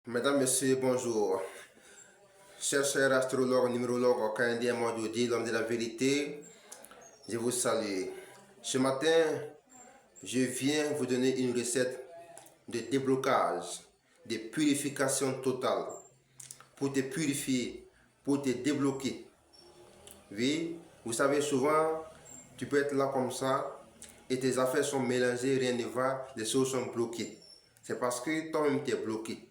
Mesdames, Messieurs, bonjour. Cher astrologue, numérologue, canadien, mondial, l'homme de la vérité, je vous salue. Ce matin, je viens vous donner une recette de déblocage, de purification totale, pour te purifier, pour te débloquer. Oui, vous savez, souvent, tu peux être là comme ça, et tes affaires sont mélangées, rien ne va, les choses sont bloquées. C'est parce que toi-même, tu es bloqué.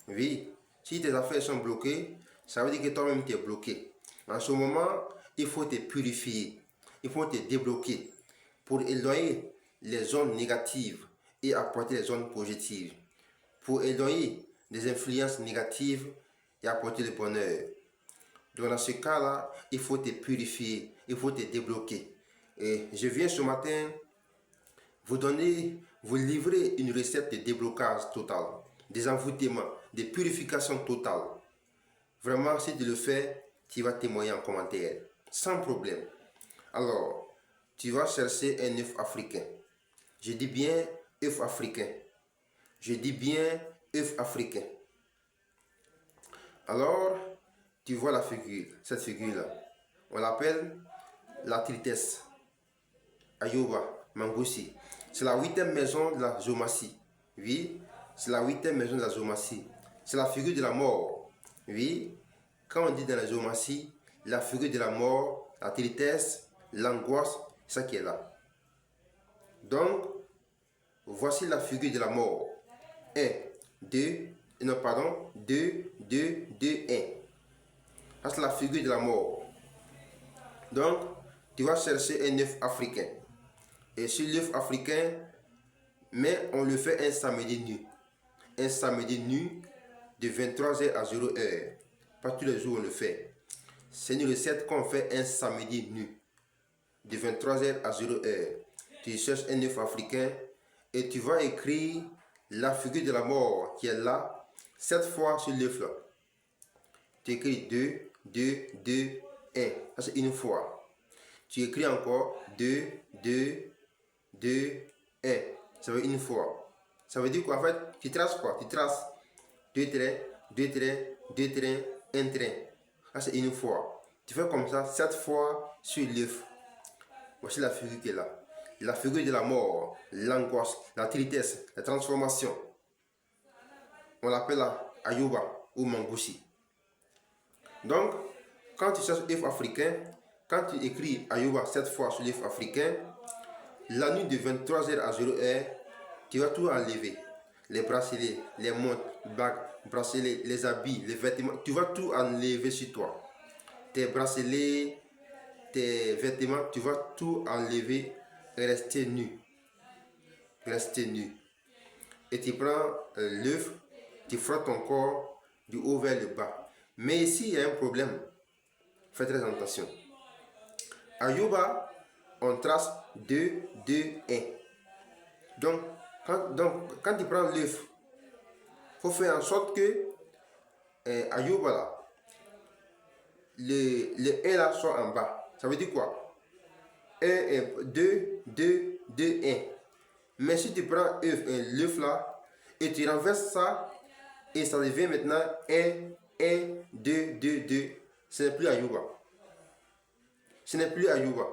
Oui, si tes affaires sont bloquées, ça veut dire que toi-même tu es bloqué. En ce moment, il faut te purifier, il faut te débloquer pour éloigner les zones négatives et apporter les zones positives. Pour éloigner des influences négatives et apporter le bonheur. Donc dans ce cas-là, il faut te purifier, il faut te débloquer. Et je viens ce matin vous livrer une recette de déblocage total, des envoûtements, de purification totale. Vraiment, si tu le fais, tu vas témoigner en commentaire, sans problème. Alors, tu vas chercher un œuf africain. Je dis bien œuf africain. Je dis bien œuf africain. Alors, tu vois la figure, cette figure-là. On l'appelle la tritesse. Ayuba, Mangousi. C'est la 8e maison de la zoomatie. Oui, c'est la 8e maison de la zoomatie. C'est la figure de la mort. Oui, quand on dit dans la zoomatie, la figure de la mort, la tristesse, l'angoisse, c'est ça qui est là. Donc, voici la figure de la mort. 1, 2, non pardon, 2, 2, 2, 1. Ça c'est la figure de la mort. Donc, tu vas chercher un œuf africain. Et sur l'œuf africain, mais on le fait un samedi nu. Un samedi nu de 23h à 0h. Pas tous les jours on le fait. C'est une recette qu'on fait un samedi nu. De 23h à 0h. Tu cherches un œuf africain et tu vas écrire la figure de la mort qui est là, 7 fois sur l'œuf là. Tu écris 2, 2, 2, 1. Ça c'est une fois. Tu écris encore 2, 2, 2, 1. Ça veut une fois. Ça veut dire quoi? En fait, tu traces quoi? Tu traces 2 traits, 2 traits, 2 traits, 1 trait. Ça, c'est une fois. Tu fais comme ça 7 fois sur l'œuf. Voici la figure qui est là. La figure de la mort, l'angoisse, la tristesse, la transformation. On l'appelle la Ayuba ou Mangousi. Donc, quand tu cherches l'œuf africain, quand tu écris Ayuba 7 fois sur l'œuf africain, la nuit de 23h à 0h, tu vas tout enlever. Les bracelets, les montres, bagues, bracelets, les habits, les vêtements. Tu vas tout enlever sur toi. Tes bracelets, tes vêtements, tu vas tout enlever et rester nu. Rester nu. Et tu prends l'œuf, tu frottes ton corps du haut vers le bas. Mais ici, il y a un problème. Fais très attention. À Yoba, on trace 2, 2, 1. Donc, quand tu prends l'œuf, il faut faire en sorte que à Yoba, là, le 1 là soit en bas. Ça veut dire quoi? 1, 2, 2, 2, 1. Mais si tu prends l'œuf là et tu renverses ça et ça devient maintenant 1, 1, 2, 2, 2, ce n'est plus Ayuba. Ce n'est plus Ayuba.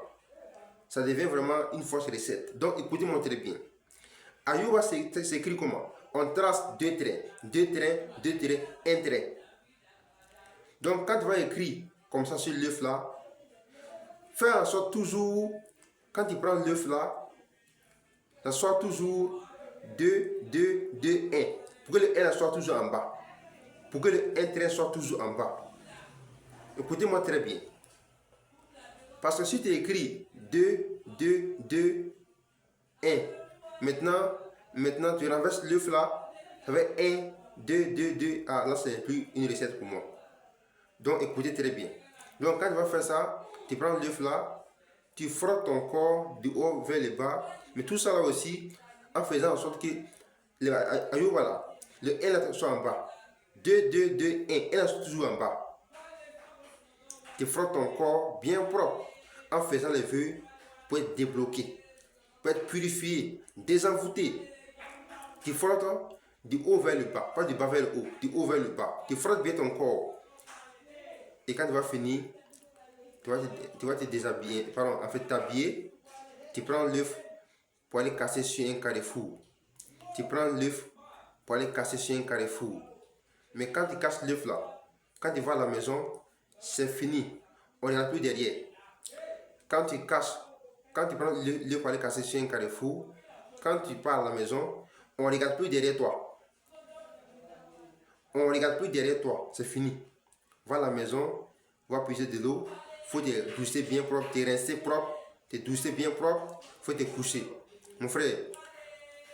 Ça devient vraiment une fausse recette. Donc écoutez-moi très bien. Ayuba s'écrit comment? On trace 2 traits, 2 traits, 2 traits, 1 trait. Donc quand tu vas écrire comme ça sur l'œuf là, fais en sorte toujours, quand tu prends l'œuf là, ça soit toujours 2, 2, 2, 1. Pour que le 1 soit toujours en bas. Pour que le 1 trait soit toujours en bas. Écoutez-moi très bien. Parce que si tu écris 2, 2, 2, 1, maintenant tu renverses l'œuf là, ça va être 1, 2, 2, 2. Ah, là, ce n'est plus une recette pour moi. Donc, écoutez très bien. Donc, quand tu vas faire ça, tu prends l'œuf là, tu frottes ton corps du haut vers le bas, mais tout ça là aussi, en faisant en sorte que voilà, le 1 là soit en bas. 2, 2, 2, 1, 1 là soit toujours en bas. Tu frottes ton corps bien propre en faisant les vœux pour être débloqué, pour être purifié, désenvoûté. Tu frottes du haut vers le bas, pas du bas vers le haut, du haut vers le bas. Tu frottes bien ton corps. Et quand tu vas finir, tu vas te déshabiller, pardon, en fait t'habiller. Tu prends l'œuf pour aller casser sur un carrefour. Tu prends l'œuf pour aller casser sur un carrefour. Mais quand tu casses l'œuf là, quand tu vas à la maison, c'est fini. On n'est plus derrière. Quand tu prends l'œuf pour aller casser sur un carrefour, quand tu pars à la maison, on ne regarde plus derrière toi. On ne regarde plus derrière toi. C'est fini. Va à la maison, va puiser de l'eau. Il faut te doucher bien propre, te rincer propre, te doucher bien propre. Il faut te coucher. Mon frère,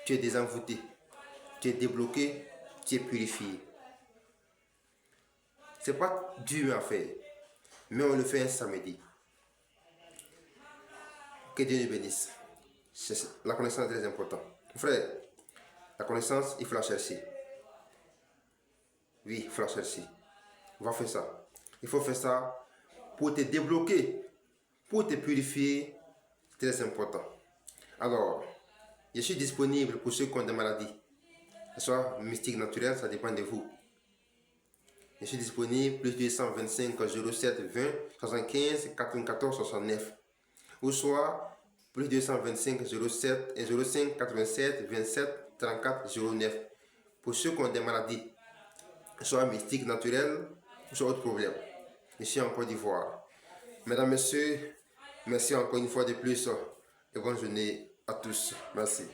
tu es désenvoûté. Tu es débloqué. Tu es purifié. Ce n'est pas dur à faire. Mais on le fait un samedi. Que Dieu nous bénisse. La connaissance est très importante. Mon frère, la connaissance, il faut la chercher. Oui, il faut la chercher. Va faire ça. Il faut faire ça pour te débloquer, pour te purifier. C'est très important. Alors, je suis disponible pour ceux qui ont des maladies. Que ce soit mystique, naturel, ça dépend de vous. Je suis disponible plus 225 07 20 75 94 69. Ou soit plus 225 07 05 87 27 34 09. Pour ceux qui ont des maladies, soit mystique, naturel, soit autre problème. Je suis en Côte d'Ivoire. Mesdames, Messieurs, merci encore une fois de plus et bonne journée à tous. Merci.